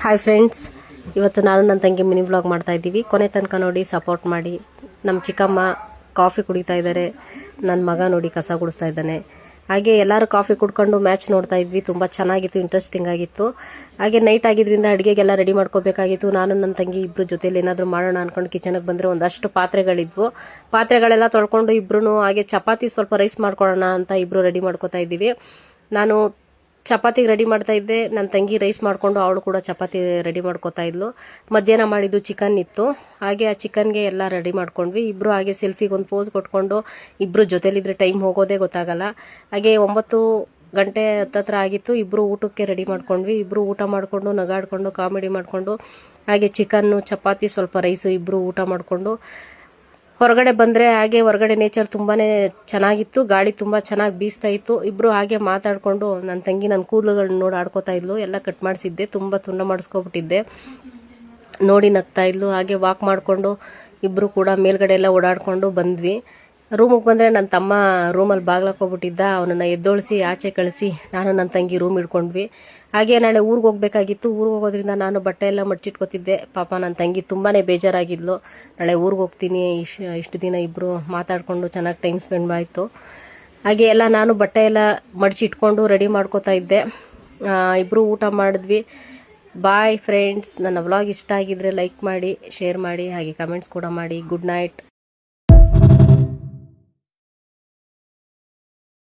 Hi friends, ಇವತ್ತು ನಾನು ನನ್ನ ತಂಗಿ ಮಿನಿ ವ್ಲಾಗ್ ಮಾಡ್ತಾ ಇದ್ದೀವಿ. ಕೊನೆ ತನಕ ನೋಡಿ, ಸಪೋರ್ಟ್ ಮಾಡಿ. ನಮ್ಮ ಚಿಕ್ಕಮ್ಮ ಕಾಫಿ ಕುಡಿತಾ ಇದ್ದಾರೆ, ನನ್ನ ಮಗ ನೋಡಿ ಕಸ ಗುಡಿಸ್ತಾ ಇದ್ದಾನೆ. ಹಾಗೆ ಎಲ್ಲರೂ ಕಾಫಿ ಕುಡ್ಕೊಂಡು ಮ್ಯಾಚ್ ನೋಡ್ತಾ ಇದ್ವಿ. ತುಂಬ ಚೆನ್ನಾಗಿತ್ತು, ಇಂಟ್ರೆಸ್ಟಿಂಗ್ ಆಗಿತ್ತು. ಹಾಗೆ ನೈಟ್ ಆಗಿದ್ದರಿಂದ ಅಡುಗೆಗೆಲ್ಲ ರೆಡಿ ಮಾಡ್ಕೋಬೇಕಾಗಿತ್ತು. ನಾನು ನನ್ನ ತಂಗಿ ಇಬ್ಬರು ಜೊತೆಲಿ ಏನಾದರೂ ಮಾಡೋಣ ಅಂದ್ಕೊಂಡು ಕಿಚನ್ಗೆ ಬಂದರೆ ಒಂದಷ್ಟು ಪಾತ್ರೆಗಳಿದ್ವು. ಪಾತ್ರೆಗಳೆಲ್ಲ ತೊಳ್ಕೊಂಡು ಇಬ್ಬರು ಹಾಗೆ ಚಪಾತಿ ಸ್ವಲ್ಪ ರೈಸ್ ಮಾಡ್ಕೊಳ್ಳೋಣ ಅಂತ ಇಬ್ಬರು ರೆಡಿ ಮಾಡ್ಕೋತಾ ಇದ್ದೀವಿ. ನಾನು ಚಪಾತಿಗೆ ರೆಡಿ ಮಾಡ್ತಾ ಇದ್ದೆ, ನನ್ನ ತಂಗಿ ರೈಸ್ ಮಾಡಿಕೊಂಡು ಅವಳು ಕೂಡ ಚಪಾತಿ ರೆಡಿ ಮಾಡ್ಕೋತಾ ಇದ್ಲು. ಮಧ್ಯಾಹ್ನ ಮಾಡಿದ್ದು ಚಿಕನ್ ಇತ್ತು, ಹಾಗೆ ಆ ಚಿಕನ್ಗೆ ಎಲ್ಲ ರೆಡಿ ಮಾಡ್ಕೊಂಡ್ವಿ. ಇಬ್ಬರು ಹಾಗೆ ಸೆಲ್ಫಿಗೆ ಒಂದು ಪೋಸ್ ಕೊಟ್ಕೊಂಡು ಇಬ್ಬರು ಜೊತೆಲಿದ್ರೆ ಟೈಮ್ ಹೋಗೋದೇ ಗೊತ್ತಾಗಲ್ಲ. ಹಾಗೆ 9 ಗಂಟೆ ಹತ್ತತ್ರ ಆಗಿತ್ತು. ಇಬ್ಬರು ಊಟಕ್ಕೆ ರೆಡಿ ಮಾಡ್ಕೊಂಡ್ವಿ. ಇಬ್ಬರು ಊಟ ಮಾಡಿಕೊಂಡು ನಗಾಡ್ಕೊಂಡು ಕಾಮಿಡಿ ಮಾಡಿಕೊಂಡು ಹಾಗೆ ಚಿಕನ್ನು ಚಪಾತಿ ಸ್ವಲ್ಪ ರೈಸು ಇಬ್ಬರು ಊಟ ಮಾಡಿಕೊಂಡು ಹೊರಗಡೆ ಬಂದರೆ ಹಾಗೆ ಹೊರಗಡೆ ನೇಚರ್ ತುಂಬಾ ಚೆನ್ನಾಗಿತ್ತು. ಗಾಳಿ ತುಂಬ ಚೆನ್ನಾಗಿ ಬೀಸ್ತಾ ಇತ್ತು. ಇಬ್ಬರು ಹಾಗೆ ಮಾತಾಡಿಕೊಂಡು ನನ್ನ ತಂಗಿ ನನ್ನ ಕೂದಲುಗಳನ್ನ ನೋಡಿ ಆಡ್ಕೋತಾ ಇದ್ಲು. ಎಲ್ಲ ಕಟ್ ಮಾಡಿಸಿದ್ದೆ, ತುಂಬ ತುಂಡ ಮಾಡಿಸ್ಕೊಬಿಟ್ಟಿದ್ದೆ, ನೋಡಿ ನಗ್ತಾ ಇದ್ಲು. ಹಾಗೆ ವಾಕ್ ಮಾಡಿಕೊಂಡು ಇಬ್ಬರು ಕೂಡ ಮೇಲ್ಗಡೆ ಎಲ್ಲ ಓಡಾಡ್ಕೊಂಡು ಬಂದ್ವಿ. ರೂಮಿಗೆ ಬಂದರೆ ನನ್ನ ತಮ್ಮ ರೂಮಲ್ಲಿ ಬಾಗ್ಲಾಕೋಗ್ಬಿಟ್ಟಿದ್ದ. ಅವನನ್ನು ಎದ್ದೊಳಿಸಿ ಆಚೆ ಕಳಿಸಿ ನಾನು ನನ್ನ ತಂಗಿ ರೂಮ್ ಇಟ್ಕೊಂಡ್ವಿ. ಹಾಗೆ ನಾಳೆ ಊರಿಗೆ ಹೋಗ್ಬೇಕಾಗಿತ್ತು. ಊರಿಗೆ ಹೋಗೋದ್ರಿಂದ ನಾನು ಬಟ್ಟೆ ಎಲ್ಲ ಮಡ್ಚಿಟ್ಕೋತಿದ್ದೆ. ಪಾಪ ನನ್ನ ತಂಗಿ ತುಂಬಾ ಬೇಜಾರಾಗಿದ್ಲು. ನಾಳೆ ಊರಿಗೆ ಹೋಗ್ತೀನಿ, ಇಷ್ಟು ದಿನ ಇಬ್ಬರು ಮಾತಾಡಿಕೊಂಡು ಚೆನ್ನಾಗಿ ಟೈಮ್ ಸ್ಪೆಂಡ್ ಆಯಿತು. ಹಾಗೆ ಎಲ್ಲ ನಾನು ಬಟ್ಟೆ ಎಲ್ಲ ಮಡ್ಚಿಟ್ಕೊಂಡು ರೆಡಿ ಮಾಡ್ಕೋತಾ ಇದ್ದೆ. ಇಬ್ಬರು ಊಟ ಮಾಡಿದ್ವಿ. ಬಾಯ್ ಫ್ರೆಂಡ್ಸ್, ನನ್ನ ವ್ಲಾಗ್ ಇಷ್ಟ ಆಗಿದ್ರೆ ಲೈಕ್ ಮಾಡಿ, ಶೇರ್ ಮಾಡಿ, ಹಾಗೆ ಕಮೆಂಟ್ಸ್ ಕೂಡ ಮಾಡಿ. Good night.